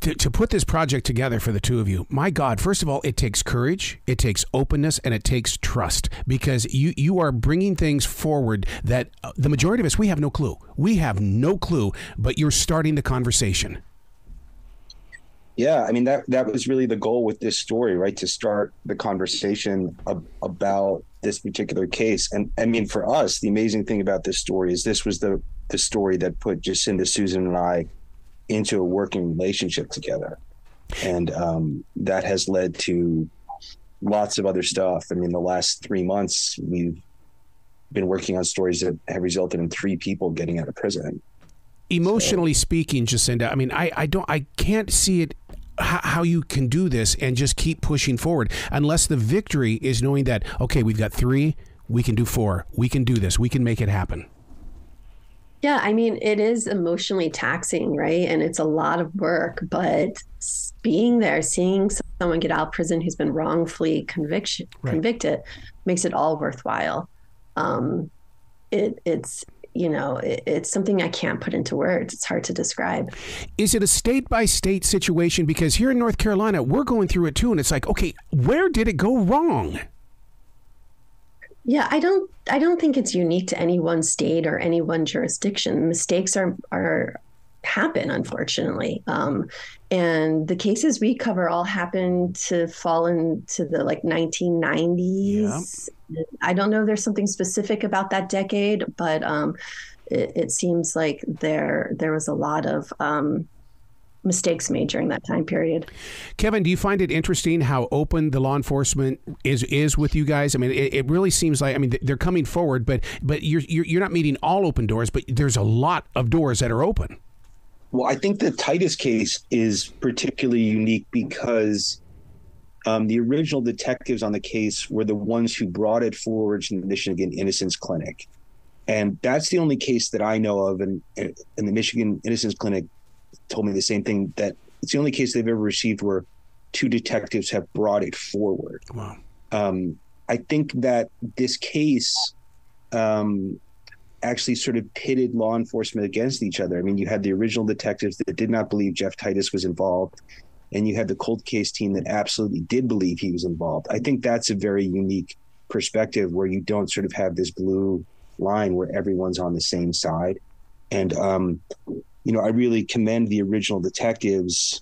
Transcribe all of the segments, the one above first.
to put this project together for the two of you, my God, first of all, it takes courage, it takes openness, and it takes trust, because you are bringing things forward that the majority of us, we have no clue. We have no clue, but you're starting the conversation. Yeah, I mean, that was really the goal with this story, right? To start the conversation about this particular case. And I mean, for us, the amazing thing about this story is this was the story that put Jacinda, Susan, and I into a working relationship together. And that has led to lots of other stuff. I mean, the last 3 months, we've been working on stories that have resulted in 3 people getting out of prison. Emotionally speaking, Jacinda, I mean, I can't see it, how you can do this and just keep pushing forward, unless the victory is knowing that, okay, we've got 3, we can do 4, we can do this, we can make it happen. Yeah, I mean, it is emotionally taxing, right? And it's a lot of work, but being there, seeing someone get out of prison who's been wrongfully convicted makes it all worthwhile. It's something I can't put into words. It's hard to describe. Is it a state-by-state situation? Because here in North Carolina, we're going through it too, and it's like, okay, where did it go wrong? Yeah, I don't think it's unique to any one state or any one jurisdiction. Mistakes happen, unfortunately. And the cases we cover all happen to fall into the 1990s. Yeah. I don't know if there's something specific about that decade, but it seems like there was a lot of mistakes made during that time period. Kevin, do you find it interesting how open the law enforcement is with you guys? I mean, it really seems like, I mean, they're coming forward, but you're not meeting all open doors, but there's a lot of doors that are open. Well, I think the Titus case is particularly unique because the original detectives on the case were the ones who brought it forward to the Michigan Innocence Clinic. And that's the only case that I know of. And the Michigan Innocence Clinic told me the same thing, that it's the only case they've ever received where 2 detectives have brought it forward. Wow. I think that this case actually sort of pitted law enforcement against each other. I mean, you had the original detectives that did not believe Jeff Titus was involved, and you had the cold case team that absolutely did believe he was involved. I think that's a very unique perspective where you don't sort of have this blue line where everyone's on the same side. And, I really commend the original detectives.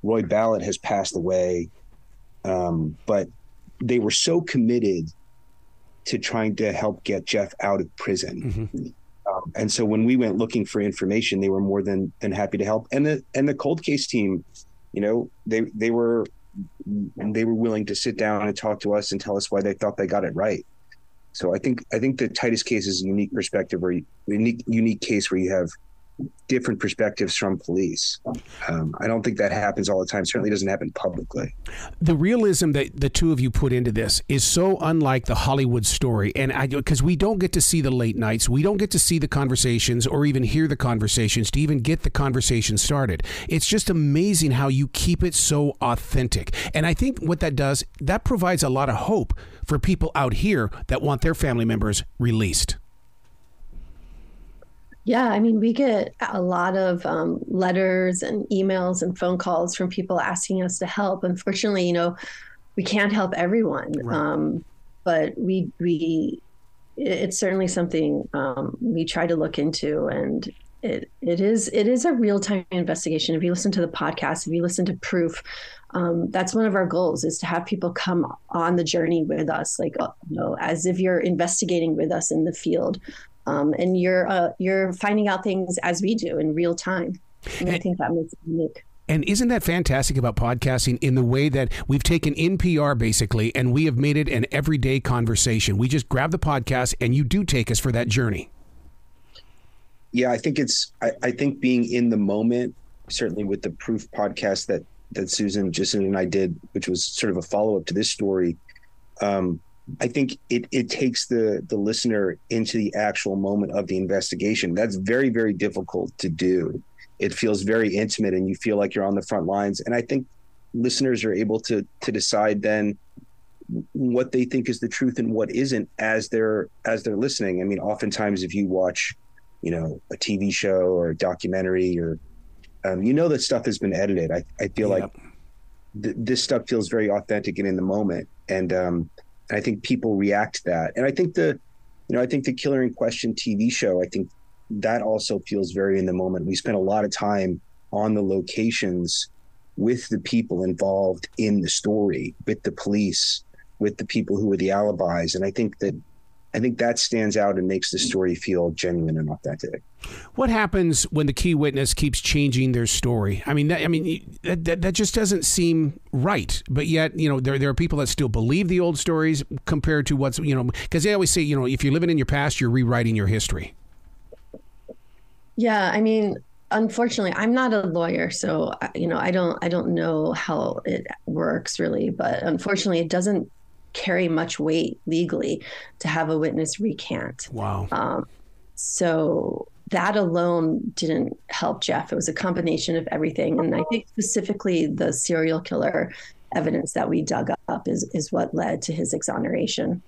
Roy Ballard has passed away, but they were so committed to trying to help get Jeff out of prison. Mm-hmm. And so when we went looking for information, they were more than happy to help. And the cold case team, they were willing to sit down and talk to us and tell us why they thought they got it right. So I think the Titus case is a unique perspective, or unique case where you have different perspectives from police. I don't think that happens all the time. Certainly doesn't happen publicly. The realism that the two of you put into this is so unlike the Hollywood story. And because we don't get to see the late nights, we don't get to see the conversations or even hear the conversations to even get the conversation started. It's just amazing how you keep it so authentic. And I think what that does, that provides a lot of hope for people out here that want their family members released. Yeah, I mean, we get a lot of letters and emails and phone calls from people asking us to help. Unfortunately, we can't help everyone, right. But it's certainly something we try to look into, and it is a real-time investigation. If you listen to the podcast, if you listen to Proof, that's one of our goals, is to have people come on the journey with us, as if you're investigating with us in the field. And you're finding out things as we do in real time. And I think that makes it unique. And isn't that fantastic about podcasting, in the way that we've taken NPR basically and we have made it an everyday conversation? We just grab the podcast and you do take us for that journey. Yeah, I think I think being in the moment, certainly with the Proof podcast that Susan, Jacinda, and I did, which was sort of a follow-up to this story, I think it takes the listener into the actual moment of the investigation. That's very, very difficult to do. It feels very intimate and you feel like you're on the front lines. And I think listeners are able to decide then what they think is the truth and what isn't as they're listening. I mean, oftentimes if you watch, a TV show or a documentary or that stuff has been edited. I feel like this stuff feels very authentic and in the moment. And I think people react to that. And I think I think the Killer in Question TV show, I think that also feels very in the moment. We spent a lot of time on the locations with the people involved in the story, with the police, with the people who were the alibis. And I think that stands out and makes the story feel genuine and authentic. What happens when the key witness keeps changing their story? That just doesn't seem right. But yet, there are people that still believe the old stories compared to what's, because they always say, if you're living in your past, you're rewriting your history. Yeah, unfortunately, I'm not a lawyer, so I don't know how it works really. But unfortunately, it doesn't carry much weight legally to have a witness recant. Wow. So that alone didn't help Jeff. It was a combination of everything. And I think specifically the serial killer evidence that we dug up is what led to his exoneration.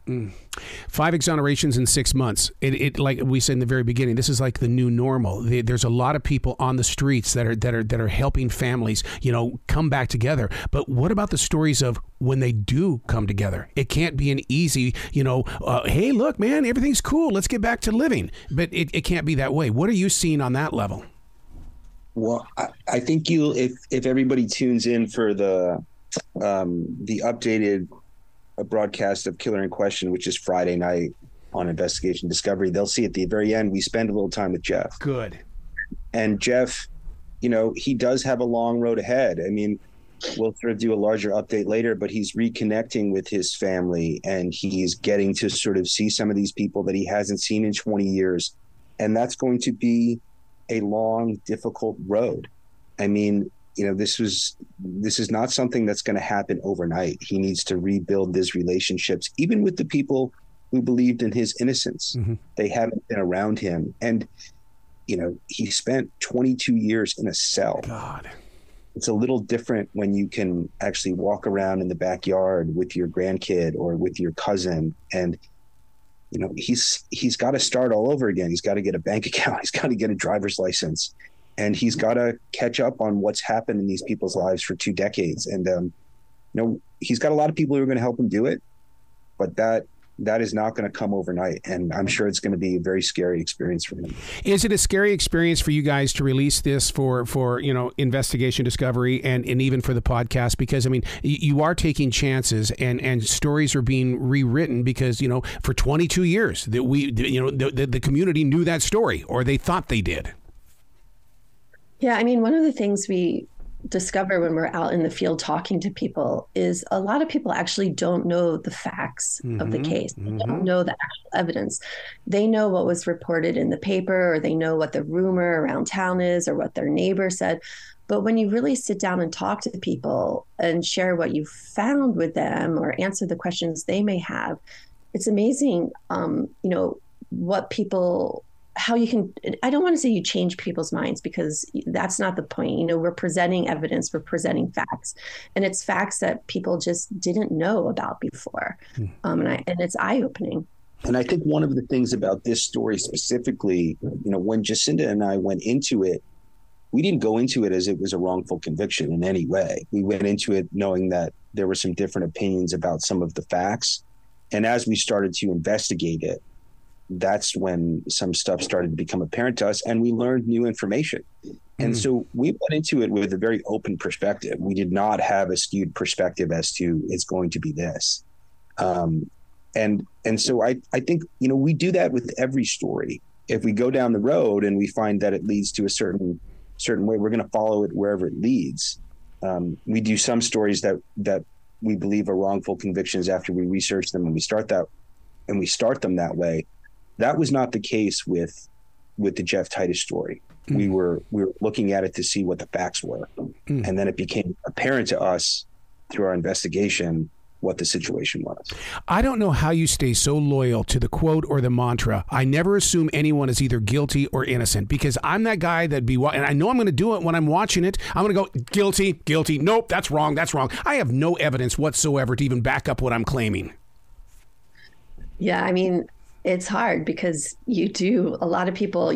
5 exonerations in 6 months. It like we said in the very beginning, this is like the new normal. There's a lot of people on the streets that are helping families, come back together. But what about the stories of when they do come together? It can't be an easy, hey, look, man, everything's cool. Let's get back to living. But it can't be that way. What are you seeing on that level? Well, I think if everybody tunes in for the updated a broadcast of Killer in Question, which is Friday night on Investigation Discovery, they'll see at the very end, we spend a little time with Jeff. Good. And Jeff, he does have a long road ahead. We'll sort of do a larger update later, but he's reconnecting with his family and he's getting to sort of see some of these people that he hasn't seen in 20 years. And that's going to be a long, difficult road. This is not something that's going to happen overnight. He needs to rebuild these relationships, even with the people who believed in his innocence. Mm-hmm. They haven't been around him. And, he spent 22 years in a cell. God. It's a little different when you can actually walk around in the backyard with your grandkid or with your cousin. And, he's got to start all over again. He's got to get a bank account. He's got to get a driver's license. And he's got to catch up on what's happened in these people's lives for 2 decades. And, he's got a lot of people who are going to help him do it, but that is not going to come overnight. And I'm sure it's going to be a very scary experience for him. Is it a scary experience for you guys to release this for Investigation Discovery and even for the podcast? Because, you are taking chances and stories are being rewritten because, for 22 years that the community knew that story or they thought they did. Yeah, one of the things we discover when we're out in the field talking to people is a lot of people actually don't know the facts of the case. They don't know the actual evidence. They know what was reported in the paper, or they know what the rumor around town is, or what their neighbor said. But when you really sit down and talk to people and share what you found with them or answer the questions they may have, it's amazing, what people... how you can, I don't want to say you change people's minds because that's not the point. We're presenting evidence, we're presenting facts, and it's facts that people just didn't know about before. And it's eye-opening. And I think one of the things about this story specifically, when Jacinda and I went into it, we didn't go into it as it was a wrongful conviction in any way. We went into it knowing that there were some different opinions about some of the facts. And as we started to investigate it, that's when some stuff started to become apparent to us and we learned new information. And so we went into it with a very open perspective. We did not have a skewed perspective as to it's going to be this. And so I think, we do that with every story. If we go down the road and we find that it leads to a certain way, we're going to follow it wherever it leads. We do some stories that we believe are wrongful convictions after we research them and we start them that way. That was not the case with the Jeff Titus story. We were looking at it to see what the facts were. And then it became apparent to us through our investigation what the situation was. I don't know how you stay so loyal to the quote or the mantra, I never assume anyone is either guilty or innocent, because I'm that guy and I know I'm going to do it when I'm watching it. I'm going to go guilty. Nope, that's wrong. I have no evidence whatsoever to even back up what I'm claiming. Yeah, it's hard because a lot of people,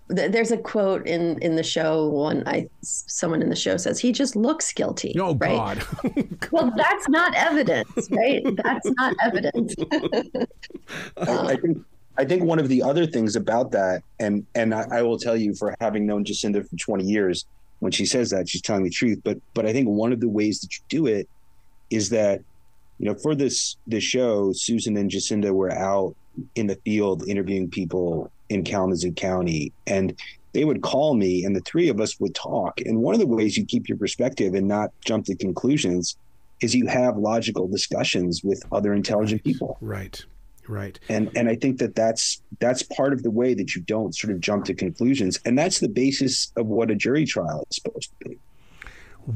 there's a quote in the show. Someone in the show says he just looks guilty. Oh, right? God. Well, that's not evidence, right? That's not evidence. I think one of the other things about that, and I will tell you, for having known Jacinda for 20 years, when she says that, she's telling the truth. But I think one of the ways that you do it is that, for this show, Susan and Jacinda were out in the field interviewing people in Kalamazoo County, and they would call me, and the three of us would talk. And one of the ways you keep your perspective and not jump to conclusions is you have logical discussions with other intelligent people. Right. And I think that's part of the way that you don't sort of jump to conclusions. And that's the basis of what a jury trial is supposed to be.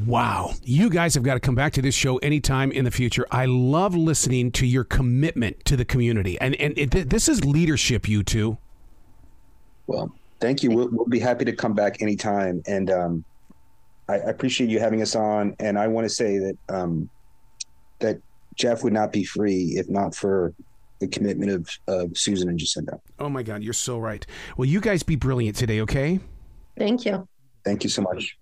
Wow. You guys have got to come back to this show anytime in the future. I love listening to your commitment to the community. And this is leadership, you two. Well, thank you. We'll be happy to come back anytime. And I appreciate you having us on. And I want to say that that Jeff would not be free if not for the commitment of Susan and Jacinda. Oh, my God. You're so right. Well, you guys be brilliant today, okay? Thank you. Thank you so much.